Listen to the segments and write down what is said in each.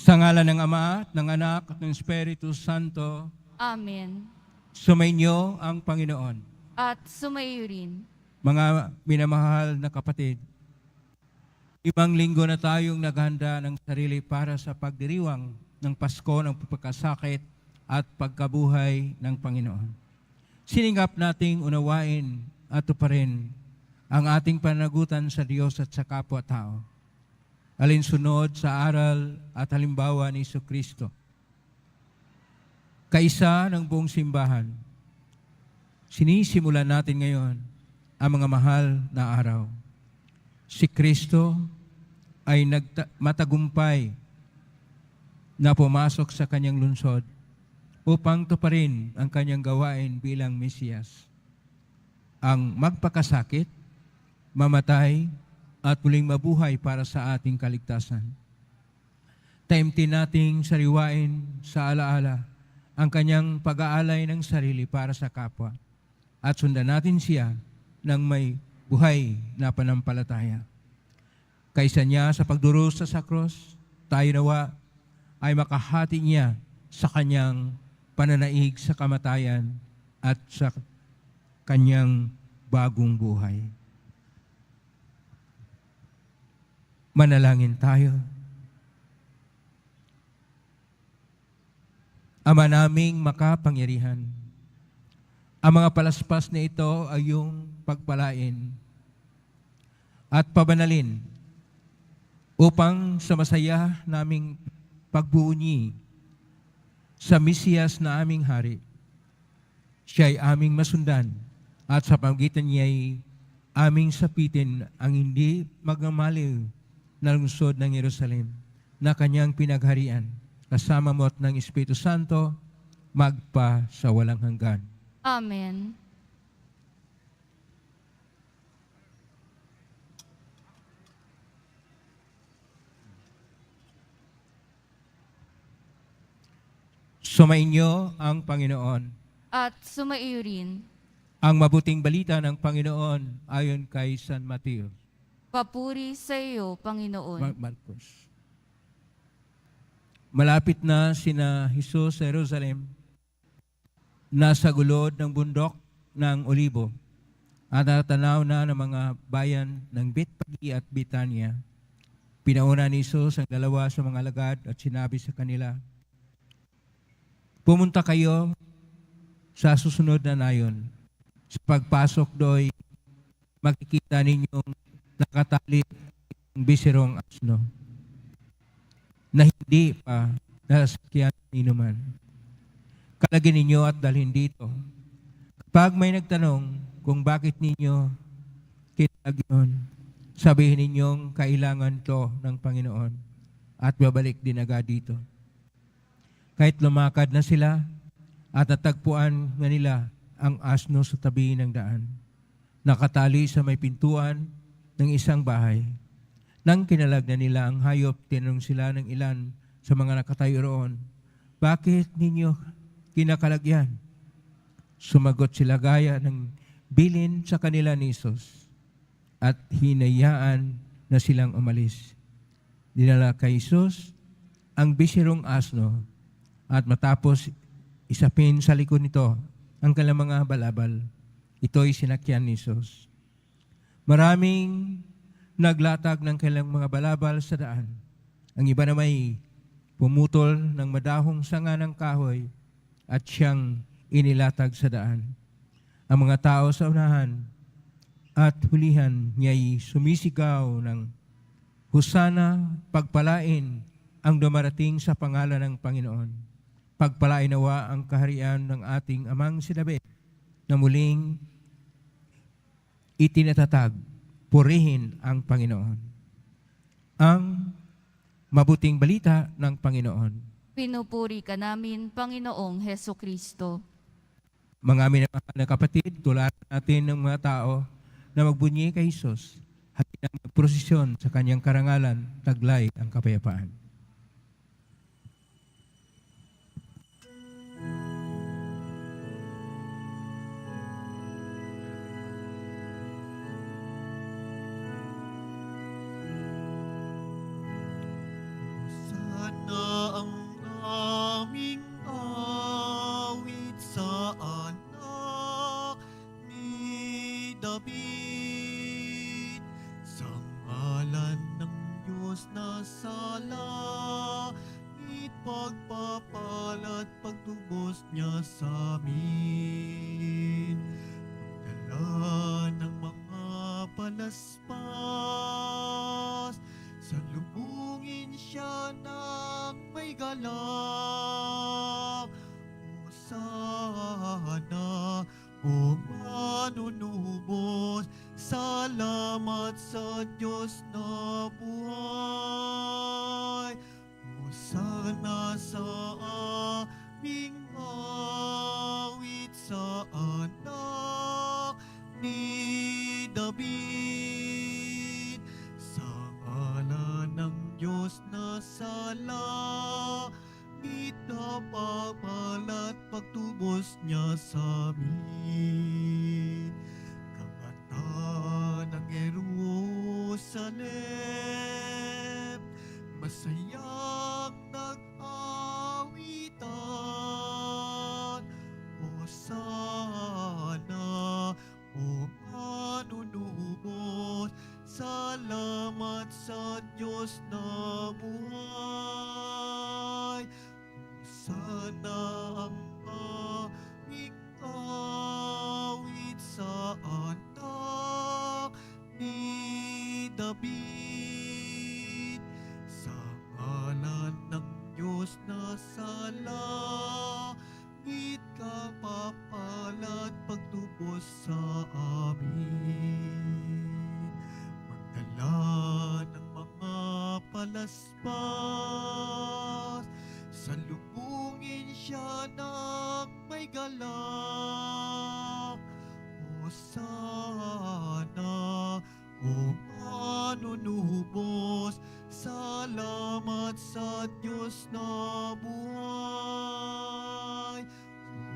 Sa ngalan ng Ama, at ng Anak, at ng Espiritu Santo, Amen. sumainyo ang Panginoon. At sumayo rin. Mga minamahal na kapatid, 5 linggo na tayong naghanda ng sarili para sa pagdiriwang ng Pasko ng pagkasakit at pagkabuhay ng Panginoon. Siningap nating unawain at tuparin ang ating pananagutan sa Diyos at sa kapwa-tao. Alinsunod sa aral at halimbawa ni Jesucristo. Kaisa ng buong simbahan, sinisimulan natin ngayon ang mga mahal na araw. Si Kristo ay matagumpay na pumasok sa kanyang lungsod upang tuparin ang kanyang gawain bilang Mesiyas. Ang magpakasakit, mamatay, at muling mabuhay para sa ating kaligtasan. Taimtin nating sariwain sa alaala ang kanyang pag-aalay ng sarili para sa kapwa at sundan natin siya ng may buhay na panampalataya. Kaysa niya sa pagdurusa sa krus, tayo nawa ay makahati niya sa kanyang pananaig sa kamatayan at sa kanyang bagong buhay. Manalangin tayo. Ama naming makapangyarihan, ang mga palaspas na ito ay iyong pagpalain at pabanalin upang sa masaya naming pagbuunyi sa Mesiyas na aming hari. Siya ay aming masundan at sa pamagitan niya ay aming sapitin ang hindi magmamaliw na lungsod ng Jerusalem na kanyang pinagharian, kasama mo at ng Espiritu Santo, magpa sa walang hanggan. Amen. Sumainyo ang Panginoon. At sumayo rin. Ang mabuting balita ng Panginoon ayon kay San Mateo. Papuri sa iyo, Panginoon. Marcos. Malapit na sina Jesus sa Jerusalem, nasa gulod ng bundok ng Olibo, at natanaw na ng mga bayan ng Betpagi at Betania. Pinauna ni Jesus ang 2 sa mga alagad at sinabi sa kanila, pumunta kayo sa susunod na nayon. Sa pagpasok do'y makikita ninyong nakatali ang bisirong asno na hindi pa nasakyan ng inuman. Kalagin ninyo at dalhin dito. Kapag may nagtanong kung bakit ninyo kinalagyan, sabihin ninyong kailangan to ng Panginoon at babalik din agad dito. Kahit lumakad na sila at natagpuan nga nila ang asno sa tabi ng daan, nakatali sa may pintuan ng isang bahay. Nang kinalagnan nila ang hayop, tinanong sila ng ilan sa mga nakatayo roon, bakit ninyo kinakalagyan? Sumagot sila gaya ng bilin sa kanila ni Jesus at hinayaan na silang umalis. Dinala kay Jesus ang bisirong asno at matapos isapin sa likod nito ang kanilang mga balabal, ito'y sinakyan ni Jesus. Maraming naglatag ng kanilang mga balabal sa daan. Ang iba na may pumutol ng madahong sanga ng kahoy at siyang inilatag sa daan. Ang mga tao sa unahan at hulihan niya'y sumisigaw ng Hosana, pagpalain ang dumarating sa pangalan ng Panginoon. Pagpalain nawa ang kaharian ng ating amang si David na muling itinatatag. Purihin ang Panginoon. Ang mabuting balita ng Panginoon. Pinupuri ka namin, Panginoong Hesukristo. Mga minamahal na kapatid, tularan natin ng mga tao na magbunyi kay Jesus at magprosesyon sa kanyang karangalan, taglay ang kapayapaan. Sana niya sa amin. Magdala ng mga palaspas, salubungin siya ng may galak. Hosana, o manunubos, salamat sa Diyos na buhay. Hosana sa aming awit sa anak ni David. Sa ngalan ng Diyos na salangit, napagpalat pagtubos niya sa amin. Kangatan ng Jerusalem, masayang nag-awitan. Hosana, o manunubos, salamat sa Diyos na buhay. Hosana ang aming awit sa anak ni David. Sa ngalan ng Diyos na salangit, kapapalat pagtubos sa amin. Magdala ng mga palaspas, salubungin siya ng may galak. Hosana, o manunubos, salamat sa Diyos na buhay.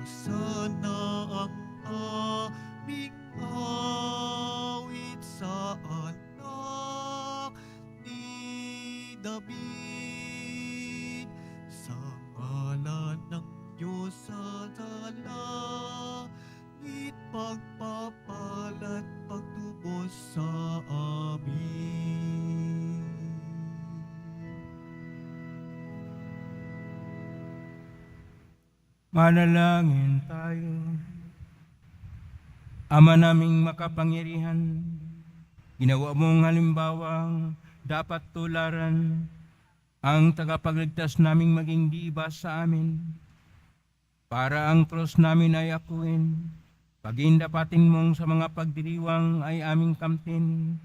Hosana ang aming awit sa anak ni David. Sa ngalan ng Diyos sa langit, pagpapalat pagtubos sa amin. Manalangin tayo. Ama naming makapangyarihan, ginawa mong halimbawang dapat tularan ang tagapagligtas naming maging diba sa amin, para ang krus namin ay akuin, pagindapating mong sa mga pagdiriwang ay aming kamtin,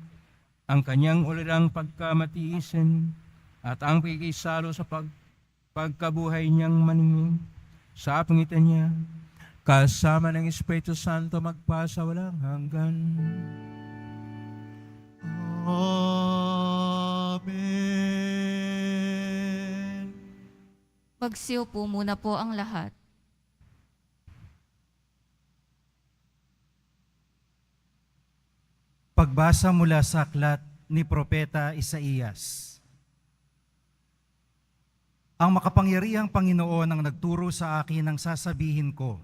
ang kanyang ulirang pagkamatiisin at ang pagkisalo sa pagkabuhay niyang maningning sa pangitan niya, kasama ng Espiritu Santo magpasa walang hanggan. Amen. Magsiupo muna po ang lahat. Pagbasa mula sa aklat ni Propeta Isaías. Ang makapangyarihang Panginoon ang nagturo sa akin ng sasabihin ko,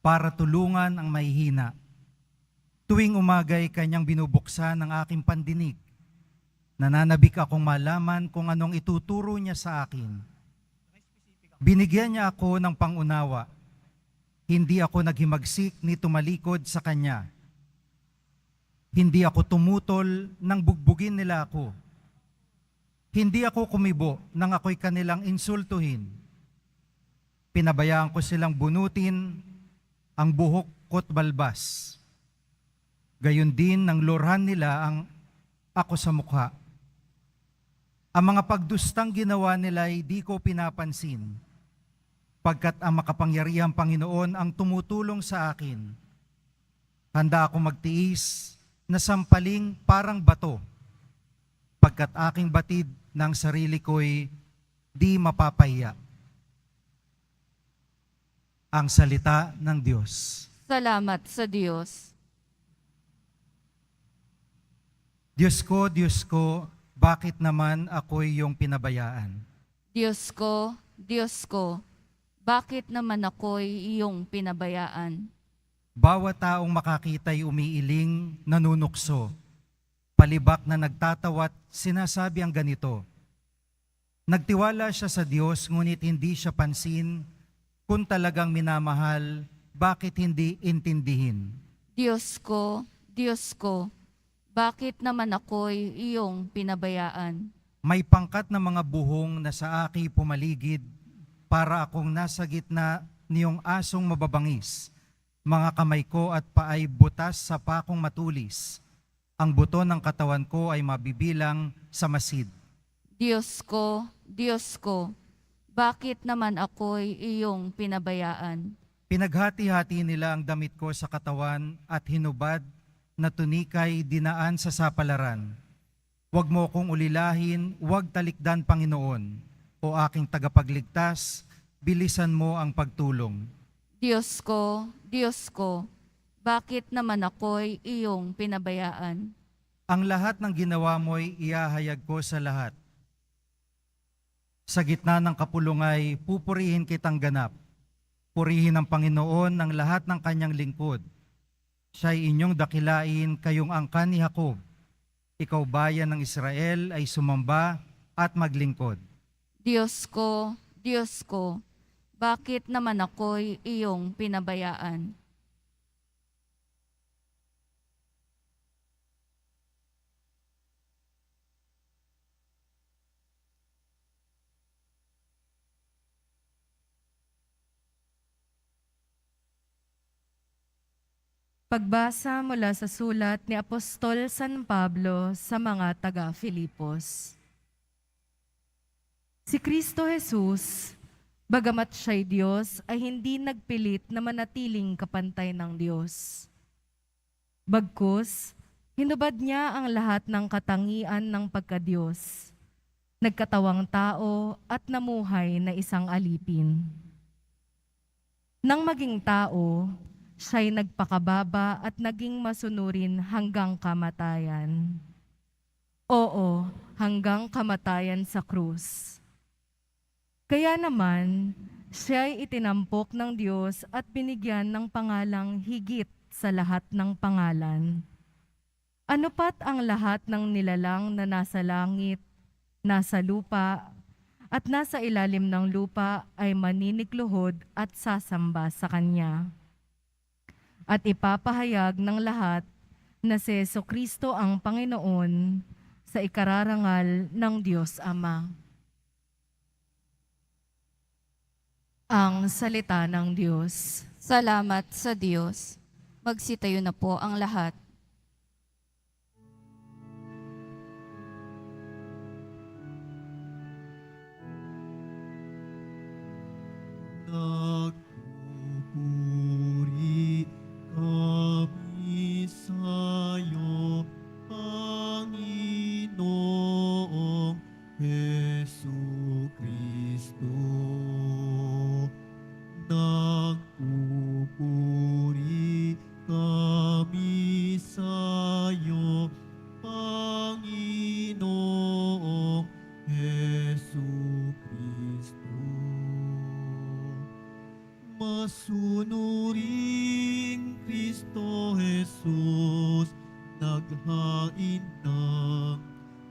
para tulungan ang mahihina. Tuwing umagay kanyang binubuksan ang aking pandinig. Nananabik akong malaman kung anong ituturo niya sa akin. Binigyan niya ako ng pangunawa. Hindi ako naghimagsik ni tumalikod sa kanya. Hindi ako tumutol nang bugbugin nila ako. Hindi ako kumibo nang ako'y kanilang insultuhin. Pinabayaan ko silang bunutin ang buhok ko't balbas. Gayon din nang lorhan nila ang ako sa mukha. Ang mga pagdustang ginawa nila ay di ko pinapansin, pagkat ang makapangyarihang Panginoon ang tumutulong sa akin. Handa akong magtiis na sampaling parang bato, pagkat aking batid ng sarili ko'y di mapapahiya. Ang salita ng Diyos. Salamat sa Diyos. Diyos ko, bakit naman ako'y iyong pinabayaan? Diyos ko, bakit naman ako'y iyong pinabayaan? Bawat taong makakita'y umiiling, nanunukso. Palibak na nagtatawat, sinasabi ang ganito. Nagtiwala siya sa Diyos, ngunit hindi siya pansin Kung talagang minamahal, bakit hindi intindihin? Diyos ko, bakit naman ako'y iyong pinabayaan? May pangkat na mga buhong na sa aki pumaligid, para akong nasa gitna niyong asong mababangis. Mga kamay ko at paay butas sa pakong matulis. Ang buto ng katawan ko ay mabibilang sa masid. Diyos ko, bakit naman ako'y iyong pinabayaan? Pinaghati-hati nila ang damit ko sa katawan at hinubad na tunikay dinaan sa sapalaran. Huwag mo kong ulilahin, huwag talikdan, Panginoon. O aking tagapagligtas, bilisan mo ang pagtulong. Diyos ko, bakit naman ako'y iyong pinabayaan? Ang lahat ng ginawa mo'y iahayag ko sa lahat. Sa gitna ng kapulungay, pupurihin kitang ganap. Purihin ang Panginoon ng lahat ng kanyang lingkod. Siya'y inyong dakilain, kayong angkan ni Jacob. Ikaw bayan ng Israel ay sumamba at maglingkod. Diyos ko, bakit naman ako'y iyong pinabayaan? Pagbasa mula sa sulat ni Apostol San Pablo sa mga taga-Filipos. Si Kristo Jesus, bagamat siya'y Diyos, ay hindi nagpilit na manatiling kapantay ng Diyos. Bagkus, hinubad niya ang lahat ng katangian ng pagka-Diyos. Nagkatawang tao at namuhay na isang alipin. Nang maging tao, siya'y nagpakababa at naging masunurin hanggang kamatayan. Oo, hanggang kamatayan sa krus. Kaya naman, siya'y itinampok ng Diyos at binigyan ng pangalang higit sa lahat ng pangalan. Ano pat ang lahat ng nilalang na nasa langit, nasa lupa, at nasa ilalim ng lupa ay maninikluhod at sasamba sa Kanya. At ipapahayag ng lahat na si Jesucristo ang Panginoon sa ikararangal ng Diyos Ama. Ang salita ng Diyos. Salamat sa Diyos. Magsitayo na po ang lahat. Nagpupuri kami sa'yo, Panginoong Jesucristo. Nagpupuri kami sa'yo, Panginoong Jesucristo. Masunuring Kristo Jesus, naghain ng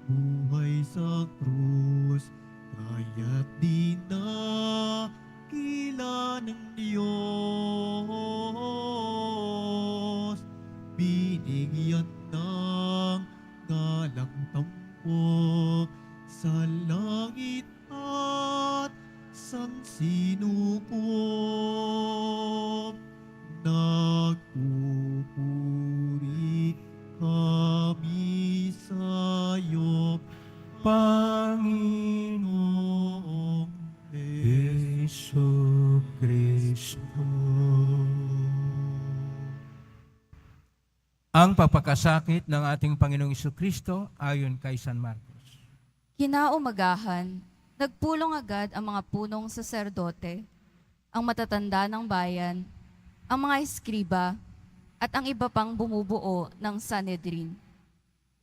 buhay sa krus, kaya't di na kila ng Diyos. Binigyan ng galang tampok sa langit at sansinuko. Nagpupuri kami sa'yo, Panginoong Jesucristo. Ang pagpakasakit ng ating Panginoong Jesucristo ayon kay San Marcos. Kinaumagahan, nagpulong agad ang mga punong saserdote, ang matatanda ng bayan, ang mga eskriba, at ang iba pang bumubuo ng Sanhedrin.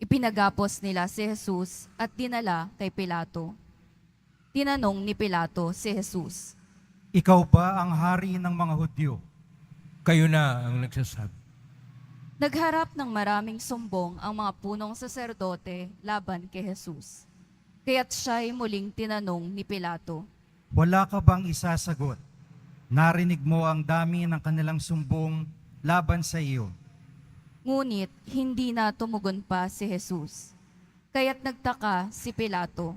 Ipinagapos nila si Jesus at dinala kay Pilato. Tinanong ni Pilato si Jesus, Ikaw ba ang hari ng mga Hudyo? Kayo na ang nagsasabi. nagharap ng maraming sumbong ang mga punong saserdote laban kay Jesus. Kaya't siya'y muling tinanong ni Pilato, Wala ka bang isasagot? Narinig mo ang dami ng kanilang sumbong laban sa iyo. Ngunit hindi na tumugon pa si Jesus. Kaya't nagtaka si Pilato.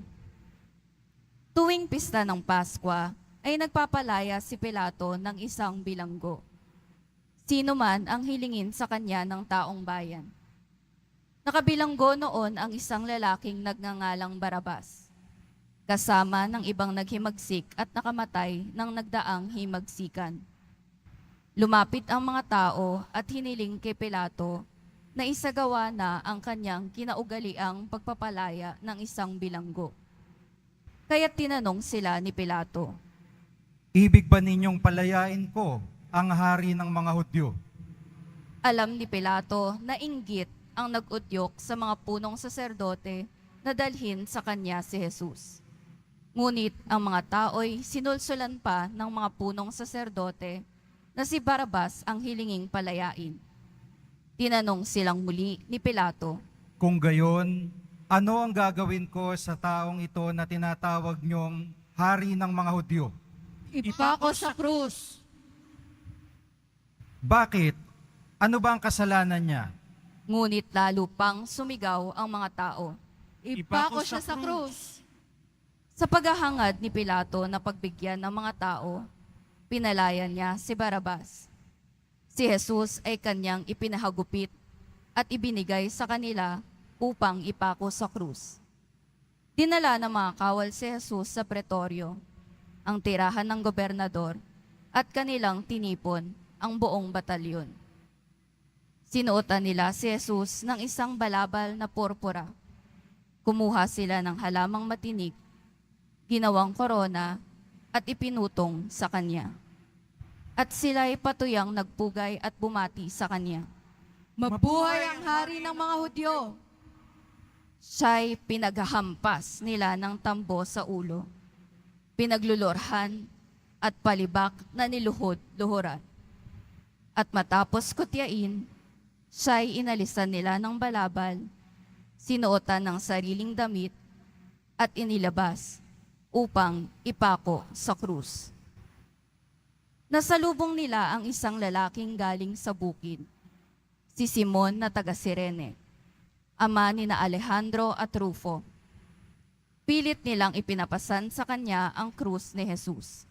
Tuwing pista ng Paskwa ay nagpapalaya si Pilato ng isang bilanggo. Sino man ang hilingin sa kanya ng taong bayan. Nakabilanggo noon ang isang lalaking nagngangalang Barabas, kasama ng ibang naghimagsik at nakamatay ng nagdaang himagsikan. Lumapit ang mga tao at hiniling kay Pilato na isagawa na ang kanyang kinaugaliang pagpapalaya ng isang bilanggo. Kaya't tinanong sila ni Pilato, Ibig ba ninyong palayain ko ang hari ng mga Hudyo? alam ni Pilato na inggit ang nag-udyok sa mga punong saserdote na dalhin sa kanya si Jesus. Ngunit ang mga tao'y sinulsulan pa ng mga punong saserdote na si Barabas ang hilinging palayain. Tinanong silang muli ni Pilato, Kung gayon, ano ang gagawin ko sa taong ito na tinatawag niyong hari ng mga Hudyo? Ipako sa krus. Bakit? Ano ba ang kasalanan niya? ngunit lalo pang sumigaw ang mga tao. Ipako siya sa krus. Sa paghahangad ni Pilato na pagbigyan ng mga tao, pinalayan niya si Barabas. Si Jesus ay kanyang ipinahagupit at ibinigay sa kanila upang ipako sa krus. Dinala ng mga kawal si Jesus sa pretoryo, ang tirahan ng gobernador, at kanilang tinipon ang buong batalyon. Sinuotan nila si Jesus ng isang balabal na purpura. Kumuha sila ng halamang matinik, ginawang korona, at ipinutong sa kanya. At sila'y patuyang nagpugay at bumati sa kanya. Mabuhay ang hari ng mga Hudyo. Siya'y pinaghahampas nila ng tambo sa ulo, pinaglulorhan at palibak na niluhod-luhuran. At matapos kutyain, siya'y inalisan nila ng balabal, sinuotan ng sariling damit at inilabas upang ipako sa krus. Nasalubong nila ang isang lalaking galing sa bukid, si Simon na taga Cirene, ama ni na Alejandro at Rufo. Pilit nilang ipinapasan sa kanya ang krus ni Jesus.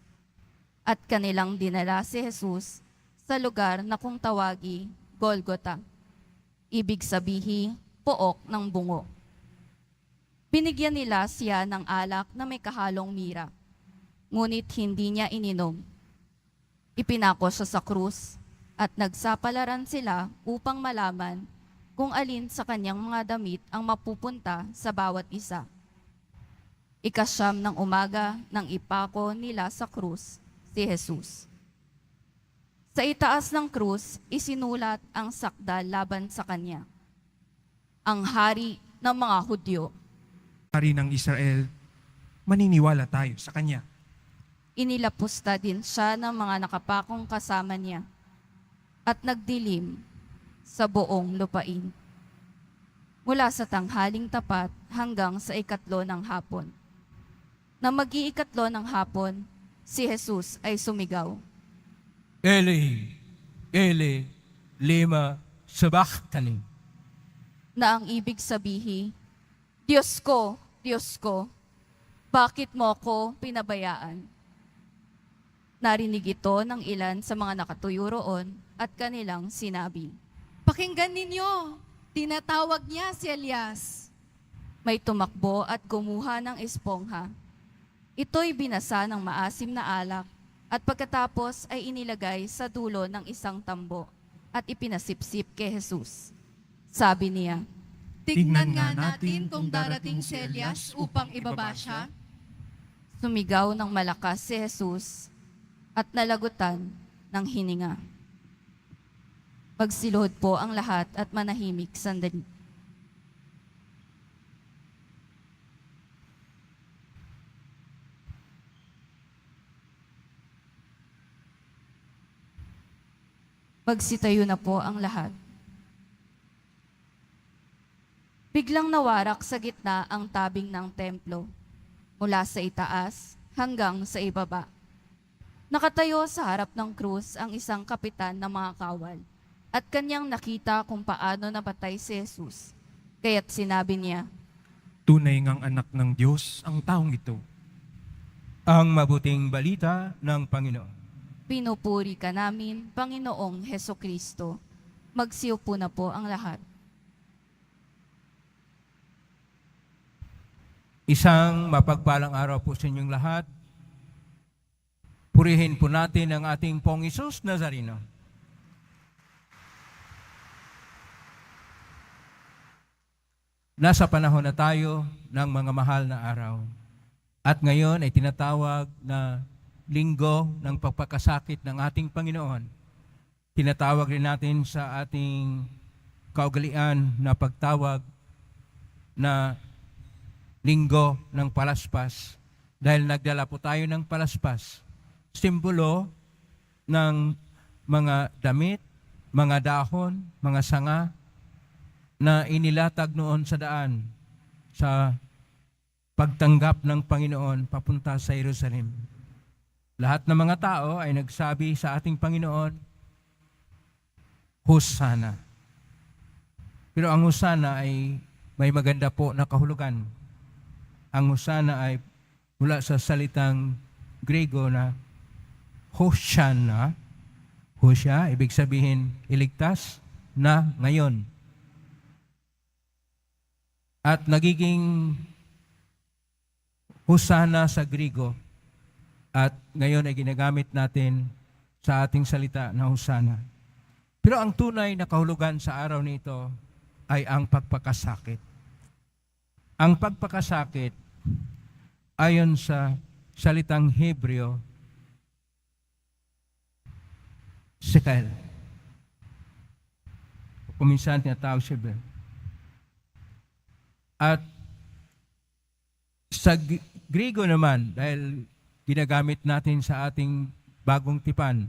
At kanilang dinala si Jesus sa lugar na kung tawagi Golgota, ibig sabihin pook ng bungo. Binigyan nila siya ng alak na may kahalong mira, ngunit hindi niya ininom. Ipinako siya sa krus at nagsapalaran sila upang malaman kung alin sa kanyang mga damit ang mapupunta sa bawat isa. Ikasyam ng umaga nang ipako nila sa krus si Jesus. Sa itaas ng krus, isinulat ang sakdal laban sa kanya. Ang hari ng mga Hudyo. Hari ng Israel, maniniwala tayo sa Kanya. Inilapusta din siya ng mga nakapakong kasama niya at nagdilim sa buong lupain. Mula sa tanghaling tapat hanggang sa ikatlo ng hapon. Na mag-iikatlo ng hapon, si Jesus ay sumigaw. Eli, Eli, lema sabachthani. Na ang ibig sabihin, Diyos ko, bakit mo ko pinabayaan? Narinig ito ng ilan sa mga nakatuyo roon at kanilang sinabi. Pakinggan ninyo, tinatawag niya si Elias. May tumakbo at kumuha ng espongha. Ito'y binasa ng maasim na alak at pagkatapos ay inilagay sa dulo ng isang tambo at ipinasipsip kay Jesus. Sabi niya, Tignan nga natin kung darating si Elias upang ibaba siya. sumigaw ng malakas si Jesus at nalagutan ng hininga. Pagsilod po ang lahat at manahimik sandali. Magsitayo na po ang lahat. Biglang nawarak sa gitna ang tabing ng templo, mula sa itaas hanggang sa ibaba. Nakatayo sa harap ng krus ang isang kapitan ng mga kawal at kanyang nakita kung paano napatay si Jesus. Kaya't sinabi niya, Tunay ngang anak ng Diyos ang taong ito. Ang mabuting balita ng Panginoon. pinupuri ka namin, Panginoong Heso Kristo. Magsiupo na po ang lahat. Isang mapagpalang araw po sa inyong lahat. Purihin po natin ang ating Pong Isus Nazareno. Nasa panahon na tayo ng mga mahal na araw. At ngayon ay tinatawag na linggo ng pagpakasakit ng ating Panginoon. Tinatawag rin natin sa ating kaugalian na pagtawag na linggo ng palaspas dahil nagdala po tayo ng palaspas. Simbolo ng mga damit, mga dahon, mga sanga na inilatag noon sa daan sa pagtanggap ng Panginoon papunta sa Jerusalem. Lahat ng mga tao ay nagsabi sa ating Panginoon, Hosana. Pero ang Hosana ay may maganda po na kahulugan. Ang Hosana ay mula sa salitang Grego na Hosanna. Hosya, ibig sabihin iligtas na ngayon. At nagiging Hosana sa Grego at ngayon ay ginagamit natin sa ating salita na Hosana. Pero ang tunay na kahulugan sa araw nito ay ang pagpakasakit. Ang pagpakasakit ayon sa salitang Hebreo, Sekel. Kuminsan tinatawag siya. At sa Grego naman, dahil ginagamit natin sa ating bagong tipan,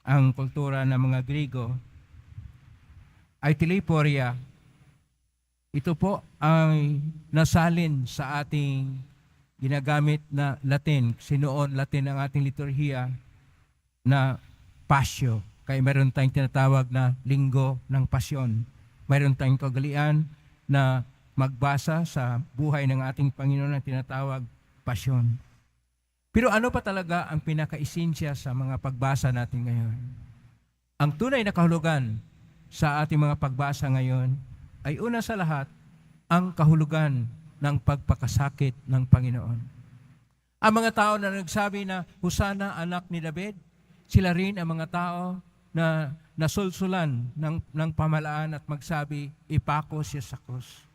ang kultura ng mga Grego, ay teleporia. Ito po ay nasalin sa ating ginagamit na Latin. Sinoon Latin ang ating liturhiya na Pasyo. Kaya meron tayong tinatawag na linggo ng pasyon. Meron tayong kagalian na magbasa sa buhay ng ating Panginoon na tinatawag pasyon. Pero ano pa talaga ang pinakaisinsya sa mga pagbasa natin ngayon? Ang tunay na kahulugan sa ating mga pagbasa ngayon ay una sa lahat ang kahulugan ng pagpakasakit ng Panginoon. Ang mga tao na nagsabi na Hosana, anak ni David, sila rin ang mga tao na nasulsulan ng pamalaan at magsabi, ipako siya sa krus.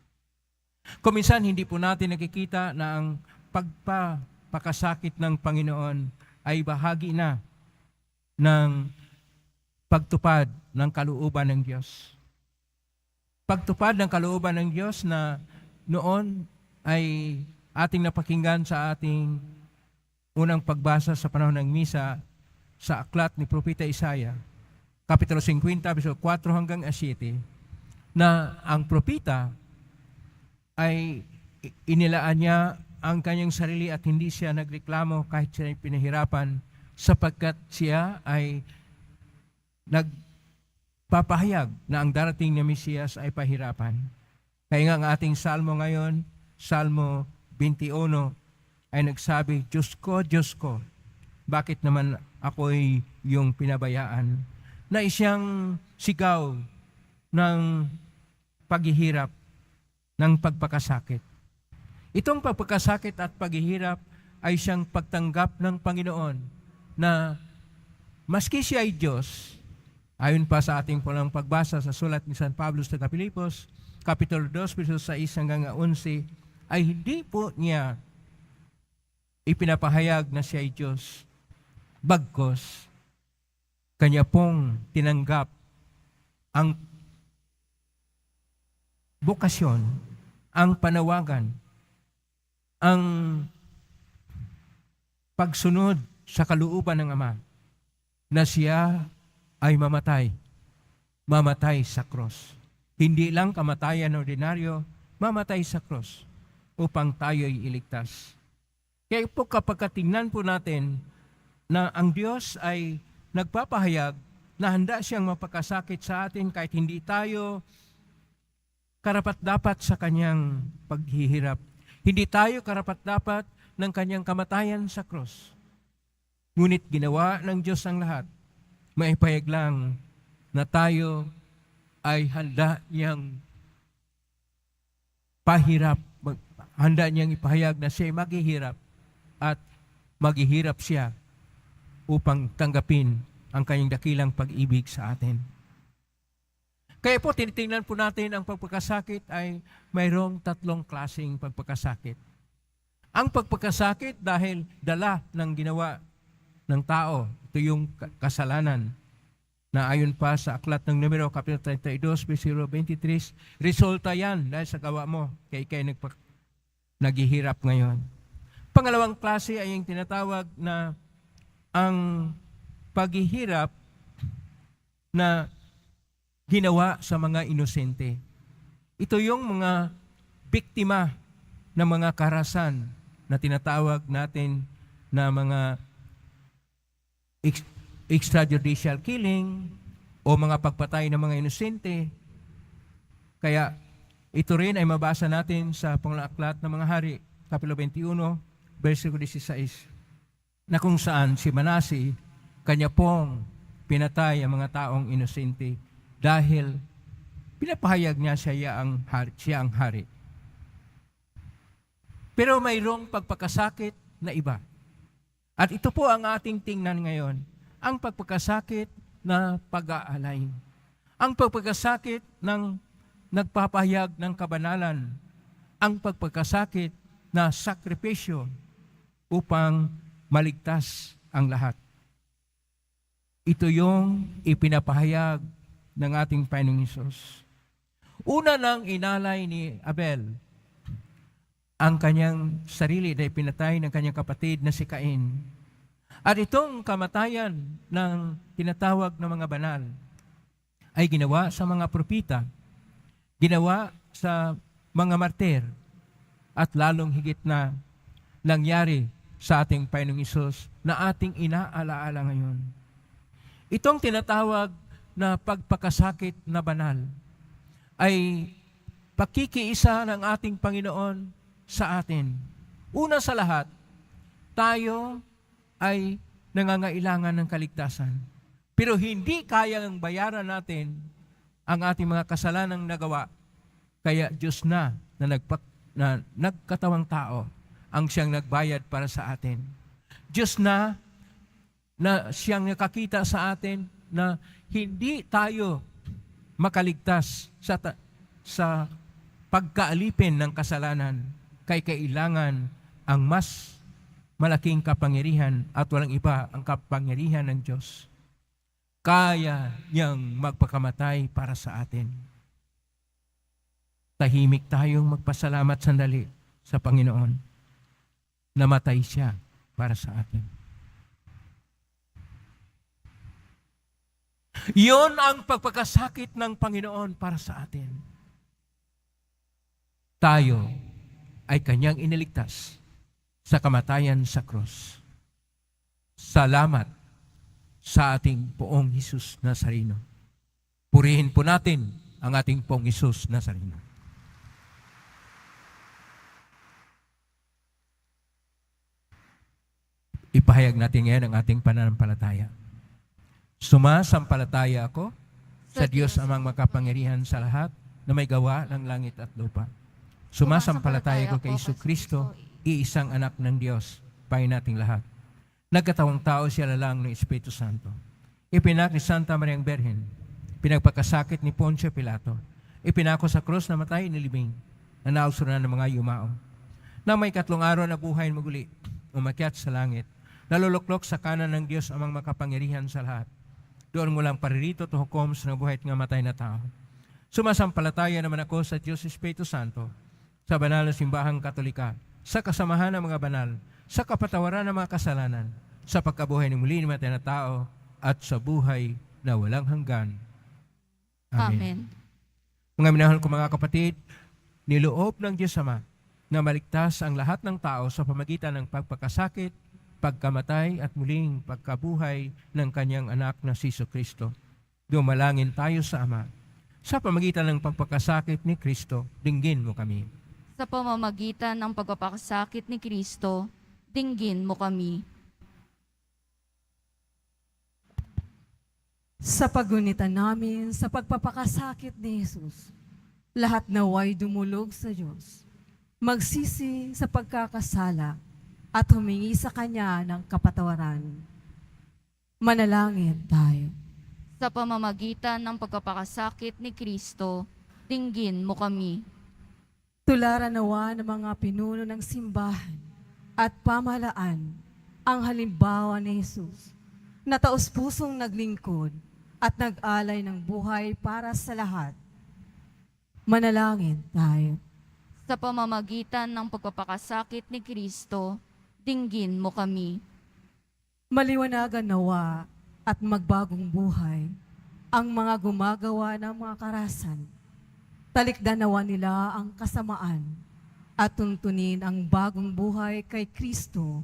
Kuminsan hindi po natin nakikita na ang pagpapakasakit ng Panginoon ay bahagi na ng pagtupad ng kalooban ng Diyos. Pagtupad ng kalooban ng Diyos na noon ay ating napakinggan sa ating unang pagbasa sa panahon ng misa sa aklat ni Propeta Isaiah, Kapitulo 50, verso 4 hanggang 7, na ang propeta ay inilaan niya ang kanyang sarili at hindi siya nagreklamo kahit siya ay pinahirapan sapagkat siya ay nagpapahayag na ang darating na Mesiyas ay pahirapan. Kaya nga ang ating salmo ngayon, Salmo 21, ay nagsabi, Diyos ko, bakit naman ako'y yung pinabayaan? Na isang sigaw ng paghihirap, ng pagpakasakit. Itong pagpakasakit at paghihirap ay siyang pagtanggap ng Panginoon na maski siya ay Diyos, ayon pa sa ating pulang pagbasa sa sulat ni San Pablo sa Pilipos, Kapitulo 2, verso 6 hanggang 11, ay hindi po niya ipinapahayag na siya ay Diyos. Bagkos, kanya pong tinanggap ang bukasyon, ang panawagan, ang pagsunod sa kalooban ng Ama na siya ay mamatay sa krus. Hindi lang kamatayan ordinaryo, mamatay sa krus upang tayo'y iligtas. Kaya po kapag tingnan po natin na ang Diyos ay nagpapahayag na handa siyang mapagkasakit sa atin kahit hindi tayo karapat-dapat sa kanyang paghihirap. Hindi tayo karapat-dapat ng kanyang kamatayan sa krus. Ngunit ginawa ng Diyos ang lahat. Maipahayag lang na tayo ay handa niyang pahirap. Handa niyang ipahayag na siya ay maghihirap at maghihirap siya upang tanggapin ang kanyang dakilang pag-ibig sa atin. Kaya po, tinitingnan po natin ang pagpagkasakit ay mayroong 3 klaseng pagpagkasakit. Ang pagpagkasakit dahil dala ng ginawa ng tao, ito yung kasalanan na ayon pa sa aklat ng numero, Kapitulo 32, versikulo 23, resulta yan dahil sa gawa mo, kaya ikay naghihirap ngayon. Pangalawang klase ay yung tinatawag na ang paghihirap na ginawa sa mga inosente. Ito yung mga biktima ng mga karahasan na tinatawag natin na mga extrajudicial killing o mga pagpatay ng mga inosente. Kaya ito rin ay mabasa natin sa Pangulang Aklat ng mga Hari, Kapitulo 21, versikulo 16, na kung saan si Manase, kanya pong pinatay ang mga taong inosente dahil pinapahayag niya siya ang hari. Pero mayroong pagpakasakit na iba. At ito po ang ating tingnan ngayon, ang pagpakasakit na pag-aalay. Ang pagpakasakit ng nagpapahayag ng kabanalan. Ang pagpakasakit na sakripisyo upang maligtas ang lahat. Ito yung ipinapahayag ng ating Panginoong Hesus. Una nang inalay ni Abel ang kanyang sarili na ipinatay ng kanyang kapatid na si Cain. At itong kamatayan ng tinatawag na mga banal ay ginawa sa mga propita, ginawa sa mga martir, at lalong higit na nangyari sa ating Panginoong Hesus na ating inaalaala ngayon. Itong tinatawag na pagpakasakit na banal ay pakikiisa ng ating Panginoon sa atin. Una sa lahat, tayo ay nangangailangan ng kaligtasan. Pero hindi kayang bayaran natin ang ating mga kasalanang nagawa. Kaya Diyos na nagkatawang tao ang siyang nagbayad para sa atin. Diyos na siyang nakakita sa atin na hindi tayo makaligtas sa pagkaalipin ng kasalanan, kay kailangan ang mas malaking kapangyarihan at walang iba ang kapangyarihan ng Diyos. Kaya niyang magpakamatay para sa atin. Tahimik tayong magpasalamat sandali sa Panginoon. Namatay siya para sa atin. Iyon ang pagpagkasakit ng Panginoon para sa atin. Tayo ay kanyang iniligtas sa kamatayan sa krus. Salamat sa ating poong Hesus Nazareno. Purihin po natin ang ating poong Hesus Nazareno. Ipahayag natin ngayon ang ating pananampalataya. Sumasampalataya ako sa Diyos amang makapangyarihan sa lahat na may gawa ng langit at lupa. Sumasampalataya ko kay Jesucristo, iisang anak ng Diyos, Panginoon nating lahat. Nagkatawang tao siya lalang ng Espiritu Santo. Ipinak ni Santa Mariang Berhen, pinagpakasakit ni Poncio Pilato, ipinako sa krus na matay nilibing, na nausuran ng mga yumao. Nang may 3 araw na buhay muli, umakyat sa langit, naluluklok sa kanan ng Diyos amang makapangyarihan sa lahat. Doon mo lang paririto to hukom sa buhay at matay na tao. Sumasampalataya naman ako sa Diyos Espiritu Santo, sa banal na simbahang Katolika, sa kasamahan ng mga banal, sa kapatawaran ng mga kasalanan, sa pagkabuhay ng muli ng matay na tao, at sa buhay na walang hanggan. Amen. Mga minahal ko mga kapatid, niloob ng Diyos Ama na maligtas ang lahat ng tao sa pamagitan ng pagpakasakit pagkamatay at muling pagkabuhay ng kanyang anak na si Kristo. Dumalangin tayo sa Ama. Sa pamagitan ng pagpakasakit ni Kristo, dinggin mo kami. Sa pamamagitan ng pagpapakasakit ni Kristo, dinggin mo kami. Sa pagunitan namin sa pagpapakasakit ni Jesus, lahat naway dumulog sa Diyos, magsisi sa pagkakasala at humingi sa Kanya ng kapatawaran. Manalangin tayo. Sa pamamagitan ng pagpapakasakit ni Kristo, dinggin mo kami. Tularan nawa ng mga pinuno ng simbahan at pamahalaan ang halimbawa ni Jesus na taos-pusong naglingkod at nag-alay ng buhay para sa lahat. Manalangin tayo. Sa pamamagitan ng pagpapakasakit ni Kristo, dinggin mo kami. Maliwanagan nawa at magbagong buhay ang mga gumagawa ng mga karahasan. Talikdan nawa nila ang kasamaan at tuntunin ang bagong buhay kay Kristo.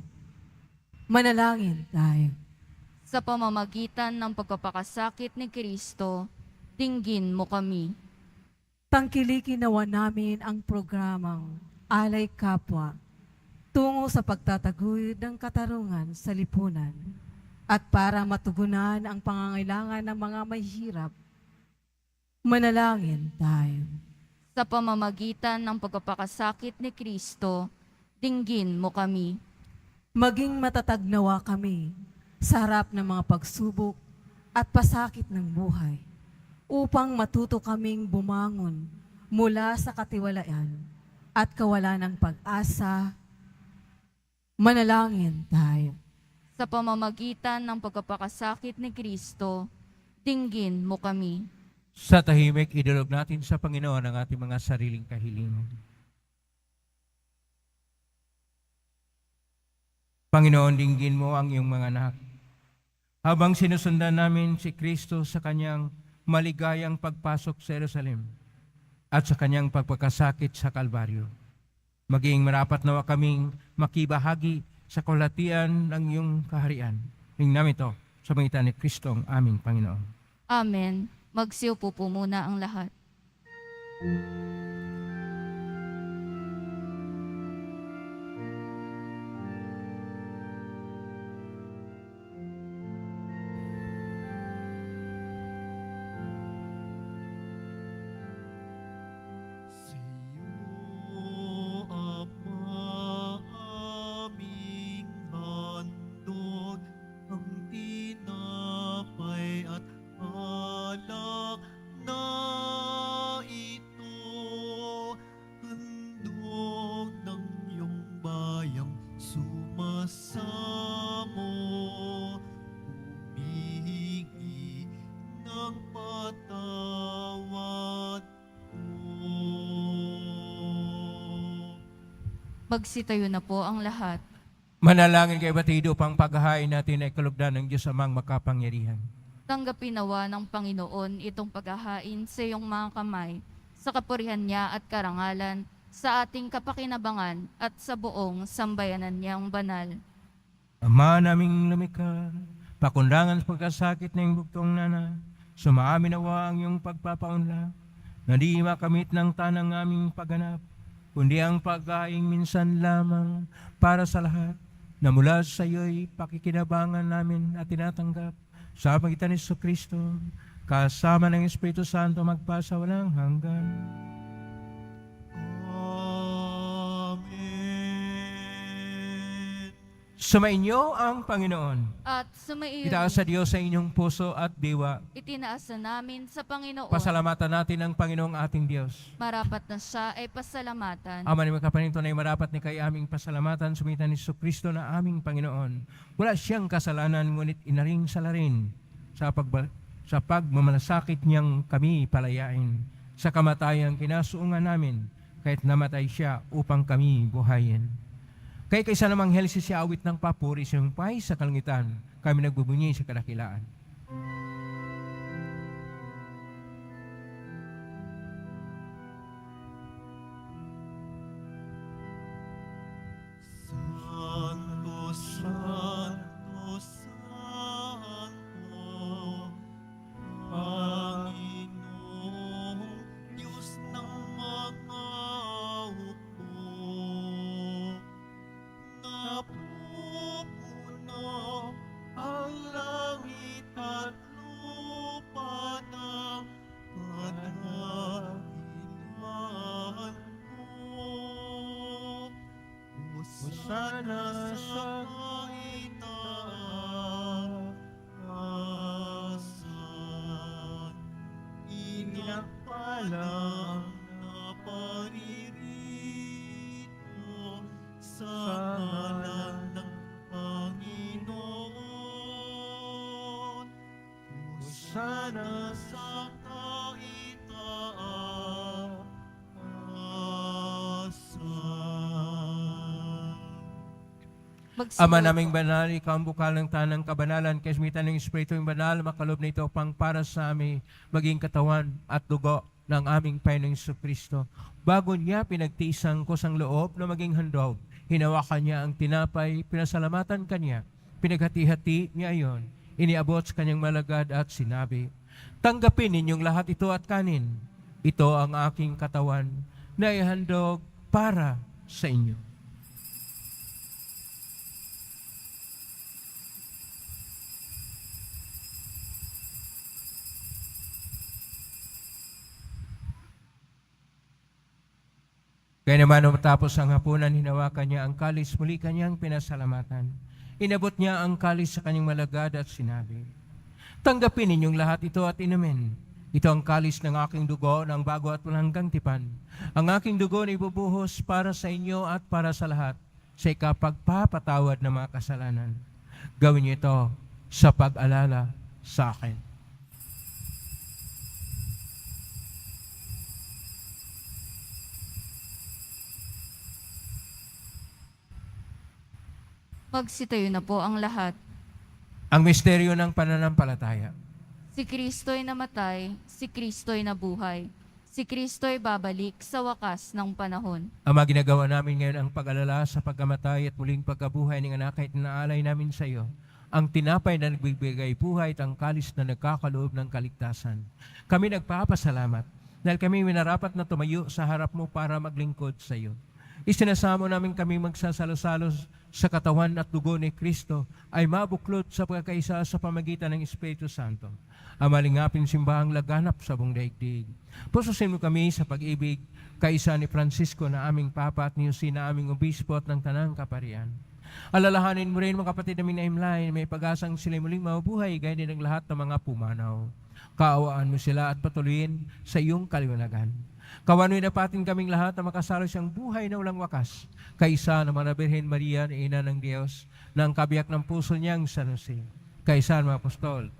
Manalangin tayo. Sa pamamagitan ng pagpapakasakit ni Kristo, dinggin mo kami. Tangkilikin nawa namin ang programang Alay Kapwa tungo sa pagtataguyod ng katarungan sa lipunan at para matugunan ang pangangailangan ng mga mahihirap. Manalangin tayo. Sa pamamagitan ng pagpapakasakit ni Kristo, dinggin mo kami. Maging matatag nawa kami sa harap ng mga pagsubok at pasakit ng buhay upang matuto kaming bumangon mula sa katiwalaan at kawalan ng pag-asa. Manalangin tayo. Sa pamamagitan ng pagpapakasakit ni Kristo, dinggin mo kami. Sa tahimik, idulog natin sa Panginoon ang ating mga sariling kahilingan. Panginoon, dinggin mo ang iyong mga anak. Habang sinusundan namin si Kristo sa kanyang maligayang pagpasok sa Jerusalem at sa kanyang pagpagkasakit sa Kalbaryo, maging marapat nawa kaming makibahagi sa kalahatian ng iyong kaharian. Hingin namin ito sa pangitan ni Kristo ang aming Panginoon. Amen. Magsiupo po muna ang lahat. Sa'yo, Ama, aming handog ang tinapay at alak na ito, handog ng iyong bayang sumasamo, humihingi ng patawad mo. Magsitayo na po ang lahat. Manalangin kay batido pang paghahain natin ay kalugdan ng Diyos amang makapangyarihan. Tanggapin nawa ng Panginoon itong paghahain sa iyong mga kamay, sa kapurihan niya at karangalan, sa ating kapakinabangan at sa buong sambayanan niyang banal. Ama naming lumikha, pakundangan sa pagkasakit ng bugtong nana, sumaamin nawa ang iyong pagpapaunlak, na di makamit ng tanang aming pagganap, kundi ang pagkaing minsan lamang para sa lahat, na mula sa iyo'y pakikinabangan namin at tinatanggap sa pagitan ni Kristo, kasama ng Espiritu Santo magpasa walang hanggan. Amen. Sumainyo ang Panginoon. At sumaiyon, Itaas sa Diyos sa inyong puso at diwa. itinaas na namin sa Panginoon. Pasalamatan natin ang Panginoong ating Diyos. Marapat na siya ay pasalamatan. Ama ni makapaninto na marapat ni kay aming pasalamatan sumitan ni Kristo na aming Panginoon. Wala siyang kasalanan ngunit inaring salarin sa pagmamalasakit niyang kami palayain. Sa kamatayan kinasuungan namin kahit namatay siya upang kami buhayin. Kaya kaysa namang helsi siya awit ng papuri siyang pay sa kalangitan, kami nagbubunyi sa kadakilaan. Santo, Santo, sana sa kaitaasan, inakpalang na paririto sa ngalan ng Panginoon. Sana sa kaitaasan. Ama naming banal, ikaw ang bukal ng tanang kabanalan, kasmitan ng Espiritu yung banal, makalob na ito pang para sa amin, maging katawan at dugo ng aming Panginoong Jesucristo. Bago niya pinagtiisang kusang loob na maging handog, hinawakan niya ang tinapay, pinasalamatan kanya, pinaghati-hati niya iyon, iniabot sa kanyang malagad at sinabi, tanggapin ninyong lahat ito at kanin. Ito ang aking katawan na ihandog para sa inyo. Kaya naman matapos ang hapunan, hinawakan niya ang kalis, muli kanyang pinasalamatan. Inabot niya ang kalis sa kanyang malagad at sinabi, tanggapin ninyong lahat ito at inumin. Ito ang kalis ng aking dugo ng bago at walang hanggang tipan. Ang aking dugo na ibubuhos para sa inyo at para sa lahat sa ikapagpapatawad ng mga kasalanan. Gawin niyo ito sa pag-alala sa akin. Magsitayo na po ang lahat. Ang misteryo ng pananampalataya. Si Kristo'y namatay, si Kristo'y nabuhay. Si Kristo'y babalik sa wakas ng panahon. Ama, ginagawa namin ngayon ang pag-alala sa pagkamatay at muling pagkabuhay ng anak at inaalay namin sa iyo. Ang tinapay na nagbibigay buhay at ang kalis na nagkakaloob ng kaligtasan. Kami nagpapasalamat dahil kami minarapat na tumayo sa harap mo para maglingkod sa iyo. Isinasamo namin kami magsasalo-salo sa katawan at dugo ni Kristo ay mabuklod sa pagkakaisa sa pamagitan ng Espiritu Santo. Amalingapin simbahang laganap sa buong daigdig. Pususin mo kami sa pag-ibig kaisa ni Francisco na aming Papa at ni Jose na aming Obispo at ng Tanang Kaparian. Alalahanin mo rin mga kapatid namin na imlay, may pag-asang sila muling mabuhay gaya din ng lahat ng mga pumanaw. Kaawaan mo sila at patuloyin sa iyong kaliwanagan. Kawanoy na patin kaming lahat na makasalo siyang buhay na walang wakas. Kaisa naman na Birhen Maria na ina ng Diyos, na ang kabiyak ng puso niyang San Jose. Kaisa ng mga apostol,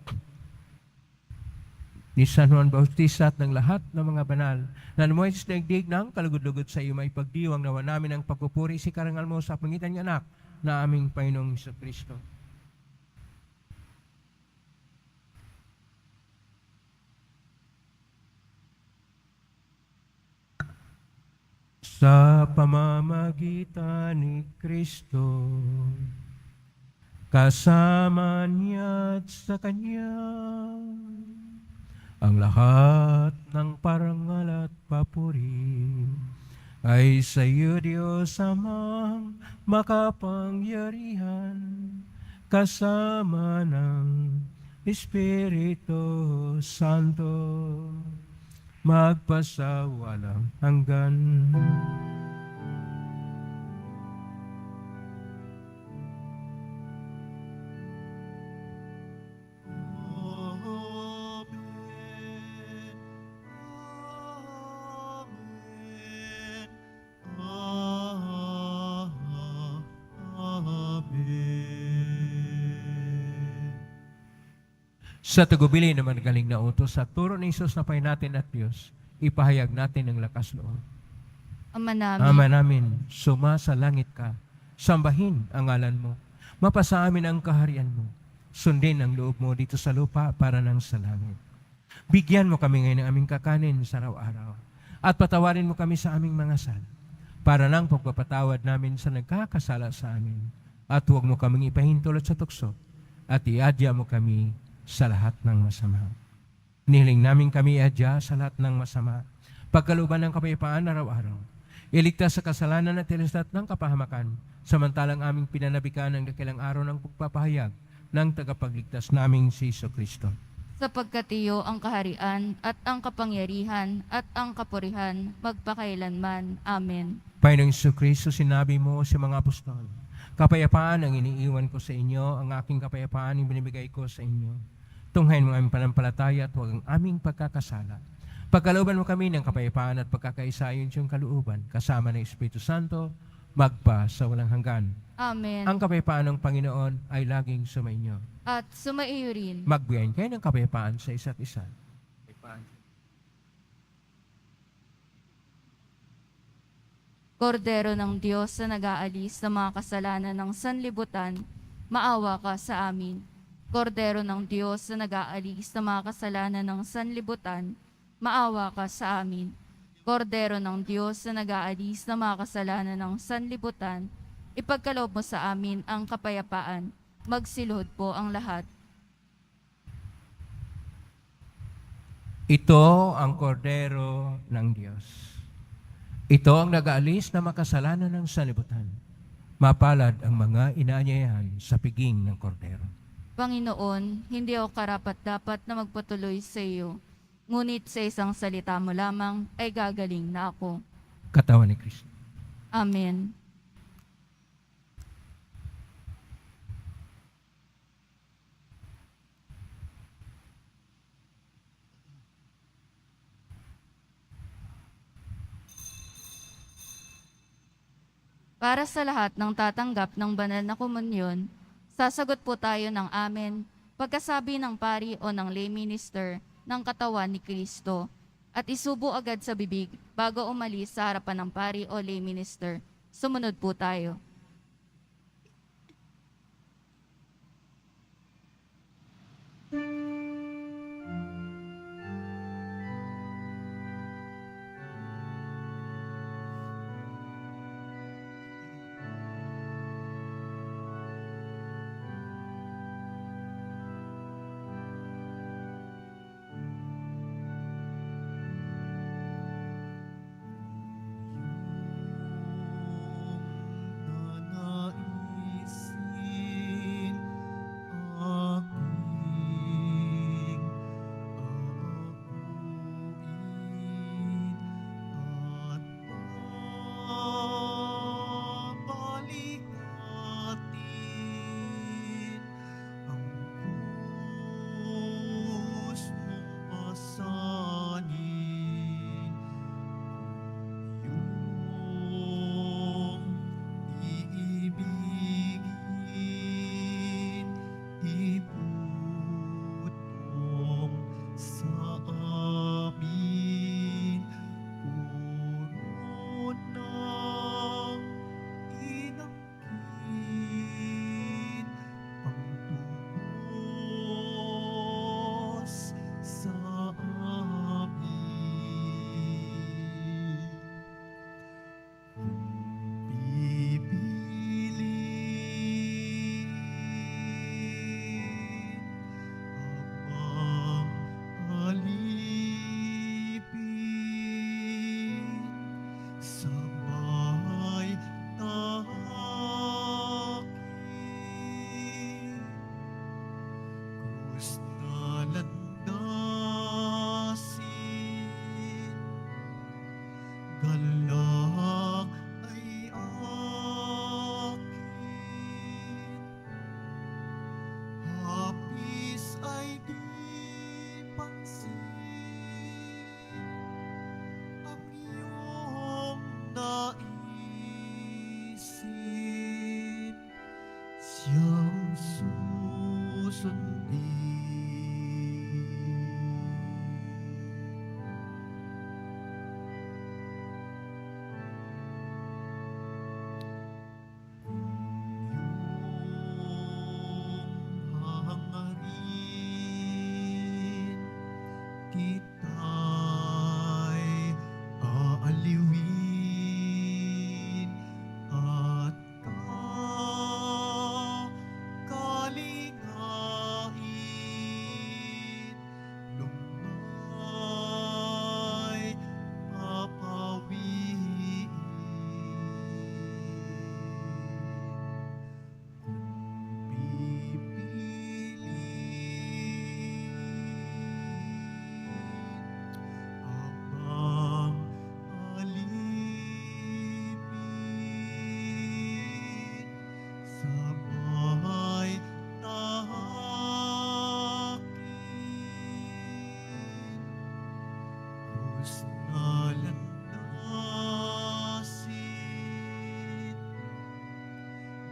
ni San Juan Bautista at ng lahat ng mga banal, na namuhay sa daigdig ng kalugod-lugod sa iyo, may pagdiwang nawa namin ang pagpupuri si karangal mo sa pangitan ng anak na aming Panginoong Jesucristo. Sa pamamagitan ni Kristo, kasama niya at sa Kanya, ang lahat ng parangal at papuri ay sa iyo, Diyos Amang makapangyarihan, kasama ng Espiritu Santo, magpasawalang hanggan. Sa tagubili naman galing na utos sa turo ni Jesus na Panginoon natin at Diyos, ipahayag natin ang lakas loob. Ama namin, Ama namin, suma sa langit ka, sambahin ang ngalan mo, mapasa amin ang kaharian mo, sundin ang loob mo dito sa lupa para nang sa langit. Bigyan mo kami ngayon ng aming kakanin sa araw-araw, at patawarin mo kami sa aming mga sala, para nang pagpapatawad namin sa nagkakasala sa amin, at huwag mo kaming ipahintulot sa tukso, at iadya mo kami sa lahat ng masama. Nihiling namin kami iadya sa lahat ng masama, pagkaluban ng kapayapaan araw-araw. Iligtas sa kasalanan at tilastat ng kapahamakan, samantalang aming pinanabikan ng dakilang araw ng pagpapahayag ng tagapagligtas naming si Jesucristo. sapagkat iyo ang kaharian at ang kapangyarihan at ang kapurihan magpakailanman. Amen. Panginoong Kristo, sinabi mo sa mga apostol, kapayapaan ang iniiwan ko sa inyo, ang aking kapayapaan ang binibigay ko sa inyo. Tunghayin mo ang aming panampalataya at huwag ang aming pagkakasala. Pagkalooban mo kami ng kapayapaan at pagkakaisa ayon sa iyong kalooban, kasama ng Espiritu Santo, magpa sa walang hanggan. Amen. Ang kapayapaan ng Panginoon ay laging sumainyo. At sumaiyo rin. Magbigayin kayo ng kapayapaan sa isa't isa. Kordero ng Diyos na nag-aalis ng mga kasalanan ng sanlibutan, maawa ka sa amin. Kordero ng Diyos na nag-aalis ng mga kasalanan ng sanlibutan, maawa ka sa amin. Kordero ng Diyos na nag-aalis ng mga kasalanan ng sanlibutan, ipagkaloob mo sa amin ang kapayapaan. Magsiluhod po ang lahat. Ito ang kordero ng Diyos. Ito ang nag-aalis na makasalanan ng sanlibutan. Mapalad ang mga inaanyayahan sa piging ng kordero. Panginoon, hindi ako karapat-dapat na magpatuloy sa iyo, ngunit sa isang salita mo lamang ay gagaling na ako. Katawan ni Kristo. Amen. Para sa lahat ng tatanggap ng banal na komunyon, sasagot po tayo ng amen pagkasabi ng pari o ng lay minister ng katawan ni Kristo at isubo agad sa bibig bago umalis sa harapan ng pari o lay minister. Sumunod po tayo.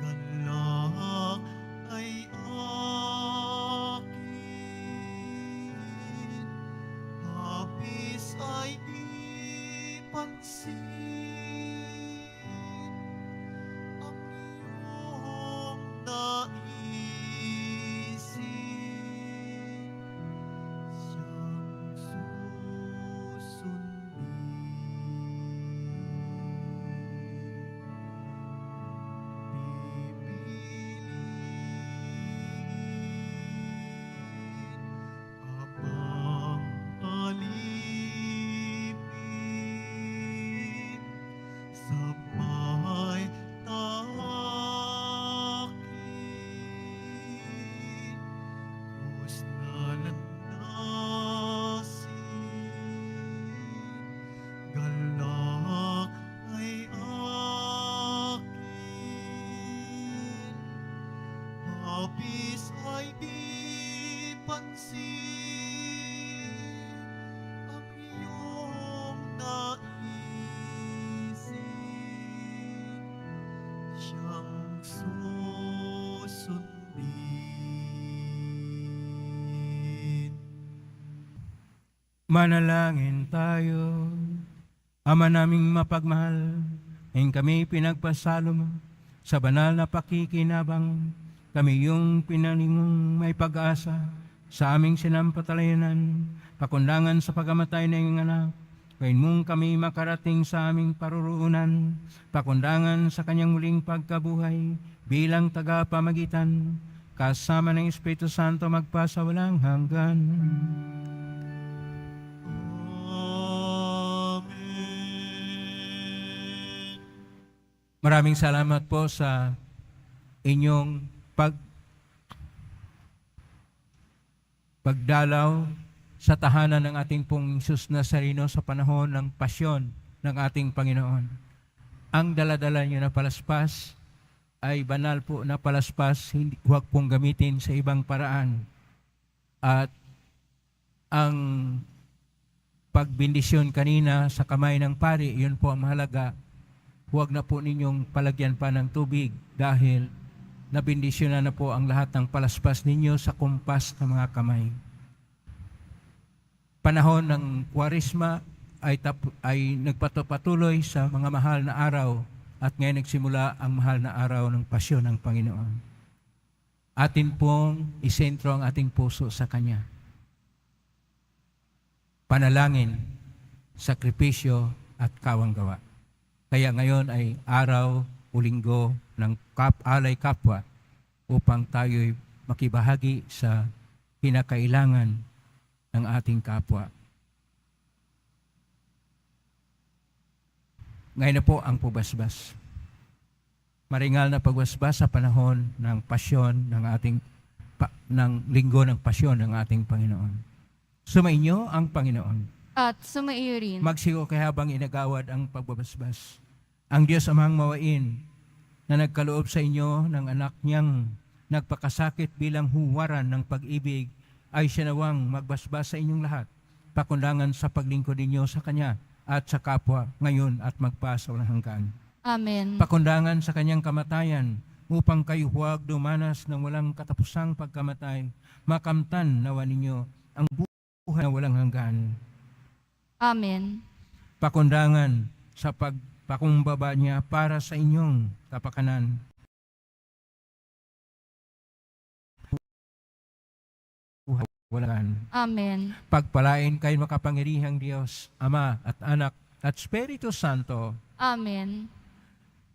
galak ay akin, hapis ay di pansin, ang iyong naisin, siyang susundin. Habang alipin, sabay takin, krus na landasin, galak ay akin, hapis ay di pansin, ang iyong naisin, siyang susundin. Manalangin tayo. Ama naming mapagmahal, ngayon kami pinagpasalo mo sa banal na pakikinabang. Kami yung pinaningong may pag-asa sa aming sinampatalayanan, pakundangan sa pagamatay na iyong anak. Ngayon mong kami makarating sa aming paruroonan, pakundangan sa kanyang muling pagkabuhay bilang tagapamagitan, kasama ng Espiritu Santo magpasawalang hanggan. Amen. Maraming salamat po sa inyong pagdalaw sa tahanan ng ating pong Jesus Nazareno sa panahon ng pasyon ng ating Panginoon. Ang daladala niyo na palaspas ay banal po na palaspas, huwag pong gamitin sa ibang paraan. At ang pagbindisyon kanina sa kamay ng pari, yun po ang mahalaga. Huwag na po ninyong palagyan pa ng tubig dahil nabindisyonan na po ang lahat ng palaspas ninyo sa kumpas ng mga kamay. Panahon ng Kwaresma ay nagpatuloy sa mga mahal na araw at ngayon nagsimula ang mahal na araw ng pasyon ng Panginoon. Atin pong isentro ang ating puso sa Kanya. Panalangin, sakripisyo at kawanggawa. Kaya ngayon ay araw o linggo ng alay kapwa upang tayo'y makibahagi sa kinakailangan ng ating kapwa. Ngayon na po ang pabasbas. Maringal na pagbasbas sa panahon ng pasyon ng ating ng linggo ng pasyon ng ating Panginoon. Sumainyo ang Panginoon. At sumaiyo rin. Magsigo kay habang inagawad ang pagbabasbas. Ang Diyos Amang mawain na nagkaloob sa inyo ng anak niyang nagpakasakit bilang huwaran ng pag-ibig ay siya nawang magbasbas sa inyong lahat, pakundangan sa paglingkod ninyo sa Kanya at sa kapwa ngayon at magpasawalang hanggan. Amen. Pakundangan sa Kanyang kamatayan upang kayo huwag dumanas ng walang katapusang pagkamatay, makamtan nawa ninyo ang buhay na walang hanggan. Amen. Pakundangan sa pagpakumbaba niya para sa inyong kapakanan. Walang. Amen. Pagpalain kayo makapangyarihang Diyos, Ama at Anak at Espiritu Santo. Amen.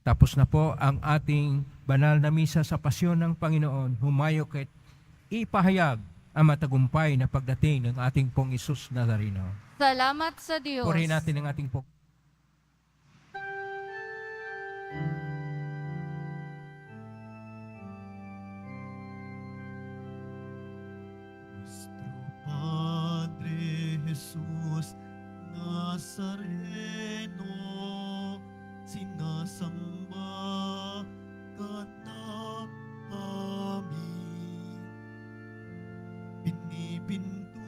Tapos na po ang ating banal na misa sa pasyon ng Panginoon. Humayo ka't ipahayag ang matagumpay na pagdating ng ating pong Jesus Nazareno. Salamat sa Diyos. Purihin natin ang ating pong Nuestro Padre Jesus Nazareno, sinasamba ka namin. Pinipinto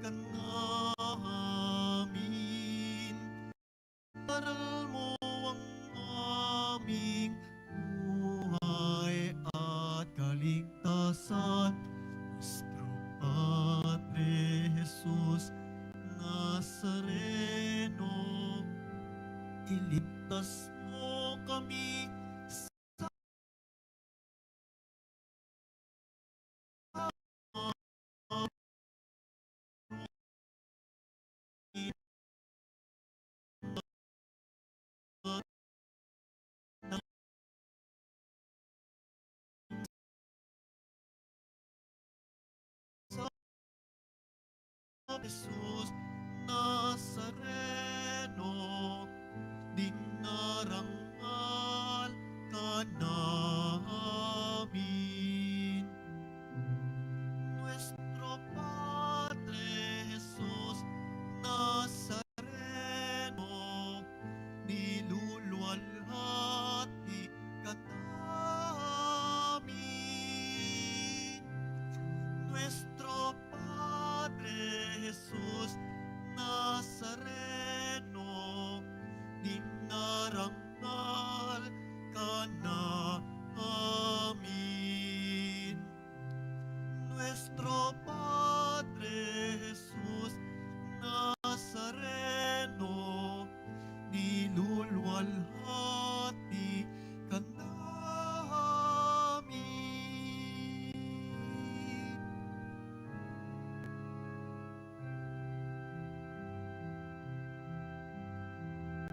ka namin. Jesus Nazareno, dinarang